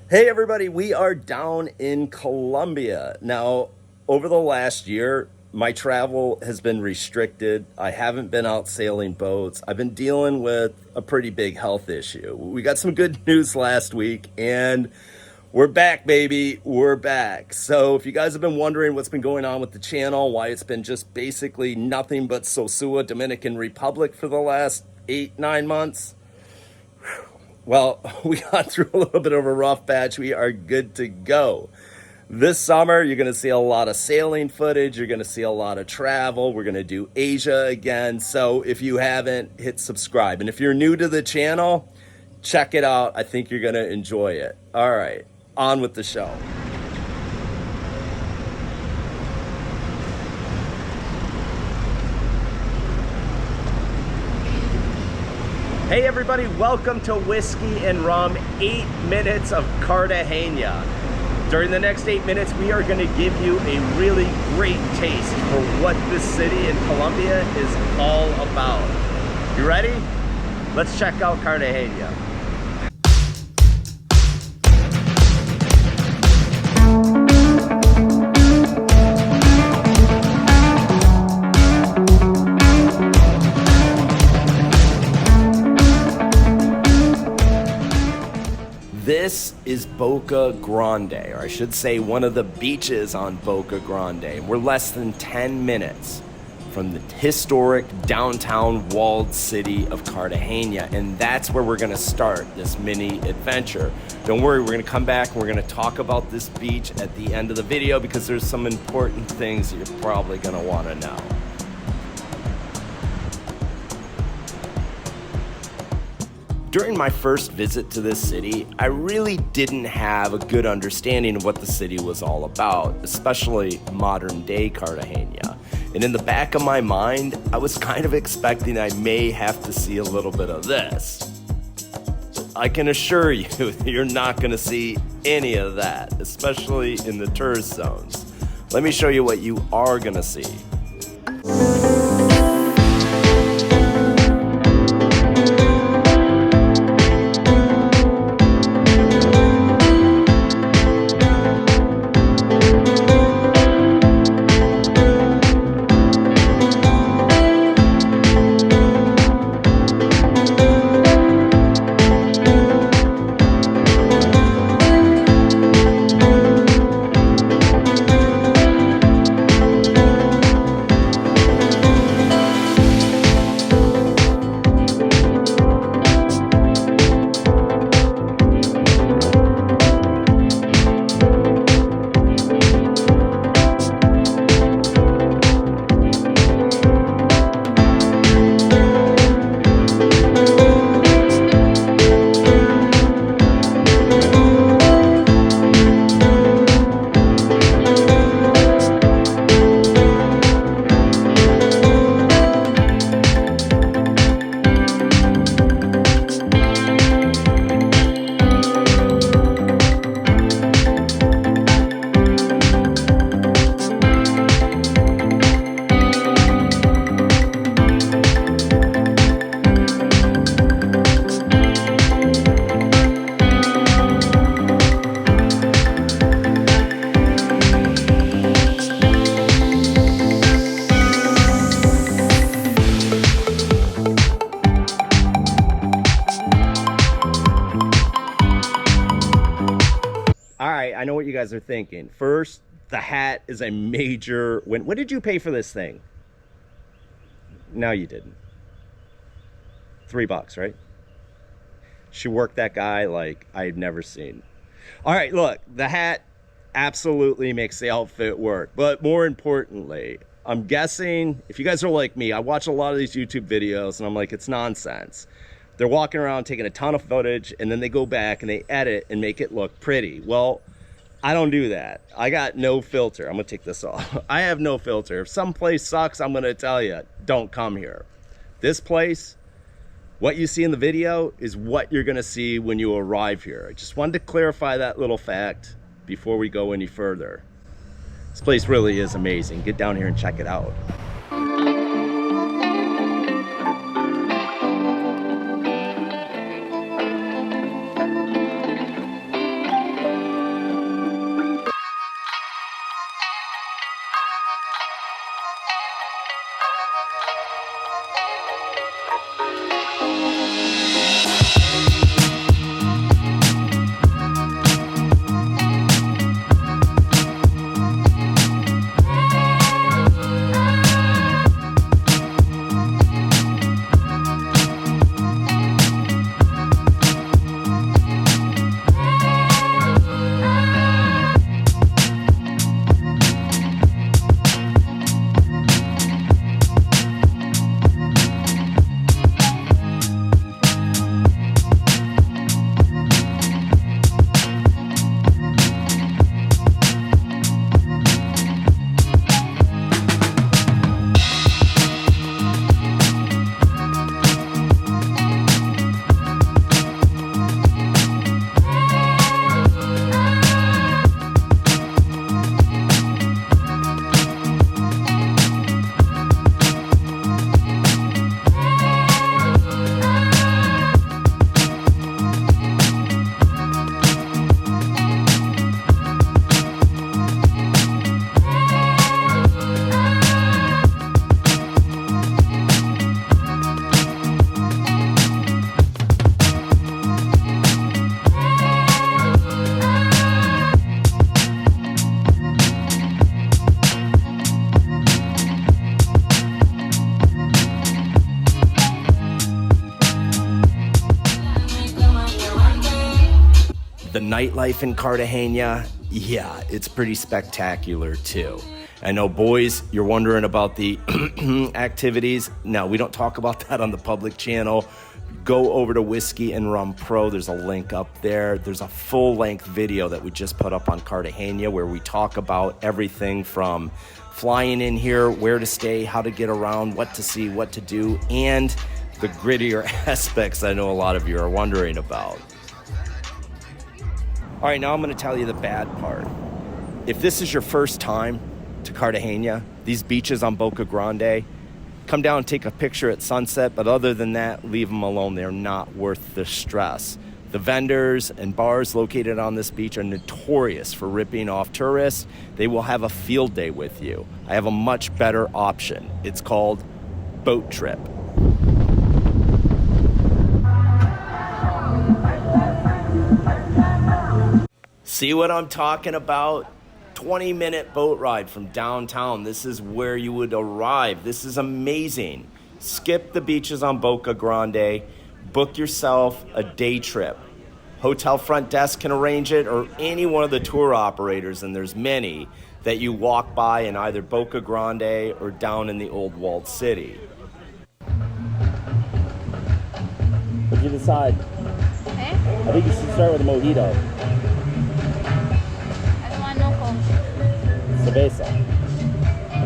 Hey everybody, we are down in Colombia. Now, over the last year, my travel has been restricted. I haven't been out sailing boats. I've been dealing with a pretty big health issue. We got some good news last week and we're back, baby. We're back. So, if you guys have been wondering what's been going on with the channel, why it's been just basically nothing but Sosua, Dominican Republic for the last 8, 9 months, well, we got through a little bit of a rough patch. We are good to go. This summer, you're going to see a lot of sailing footage. You're going to see a lot of travel. We're going to do Asia again. So if you haven't, hit subscribe. And if you're new to the channel, check it out. I think you're going to enjoy it. All right, on with the show. Hey everybody, welcome to Whiskey and Rum, 8 minutes of Cartagena. During the next 8 minutes, we are going to give you a really great taste for what this city in Colombia is all about. You ready? Let's check out Cartagena. This is Boca Grande, or I should say one of the beaches on Boca Grande. We're less than 10 minutes from the historic downtown walled city of Cartagena, and that's where we're gonna start this mini adventure. Don't worry, we're gonna come back and we're gonna talk about this beach at the end of the video because there's some important things that you're probably gonna wanna know. During my first visit to this city, I really didn't have a good understanding of what the city was all about, especially modern day Cartagena. And in the back of my mind, I was kind of expecting I may have to see a little bit of this. I can assure you, you're not gonna see any of that, especially in the tourist zones. Let me show you what you are gonna see. All right, I know what you guys are thinking. First, the hat is a major win. What did you pay for this thing? No, you didn't. $3, right? She worked that guy like I've never seen. All right, look, the hat absolutely makes the outfit work. But more importantly, I'm guessing if you guys are like me, I watch a lot of these YouTube videos and I'm like, it's nonsense. They're walking around taking a ton of footage and then they go back and they edit and make it look pretty. Well, I don't do that. I got no filter. I'm gonna take this off. I have no filter. If some place sucks, I'm gonna tell you, don't come here. This place, what you see in the video is what you're gonna see when you arrive here. I just wanted to clarify that little fact before we go any further. This place really is amazing. Get down here and check it out. The nightlife in Cartagena, yeah, it's pretty spectacular too. I know, boys, you're wondering about the activities. No, we don't talk about that on the public channel. Go over to W&R Pro. There's a link up there. There's a full-length video that we just put up on Cartagena where we talk about everything from flying in here, where to stay, how to get around, what to see, what to do, and the grittier aspects I know a lot of you are wondering about. All right, now I'm going to tell you the bad part. If this is your first time to Cartagena, these beaches on Boca Grande, come down and take a picture at sunset, but other than that, leave them alone. They're not worth the stress. The vendors and bars located on this beach are notorious for ripping off tourists. They will have a field day with you. I have a much better option. It's called Boat Trip. See what I'm talking about? 20-minute boat ride from downtown. This is where you would arrive. This is amazing. Skip the beaches on Boca Grande. Book yourself a day trip. Hotel front desk can arrange it, or any one of the tour operators, and there's many, that you walk by in either Boca Grande or down in the old walled city. What'd you decide? I think you should start with a mojito. Cerveza.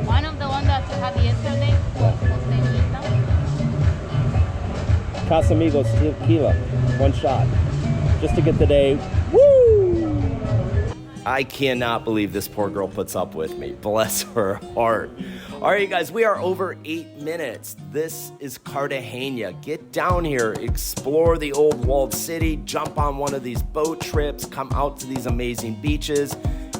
One of the ones that you had yesterday was tequila. Casamigos tequila. One shot. Just to get the day. Woo! I cannot believe this poor girl puts up with me. Bless her heart. All right, you guys, we are over 8 minutes. This is Cartagena. Get down here, explore the old walled city, jump on one of these boat trips, come out to these amazing beaches.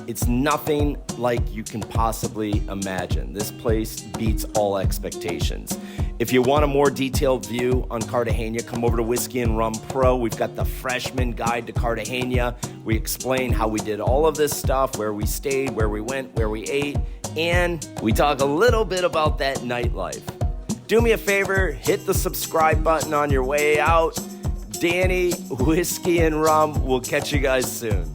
It's nothing like you can possibly imagine. This place beats all expectations. If you want a more detailed view on Cartagena, come over to W&R Pro. We've got the freshman guide to Cartagena. We explain how we did all of this stuff, where we stayed, where we went, where we ate, and we talk a little bit about that nightlife. Do me a favor, hit the subscribe button on your way out. Danny, Whiskey and Rum, we'll catch you guys soon.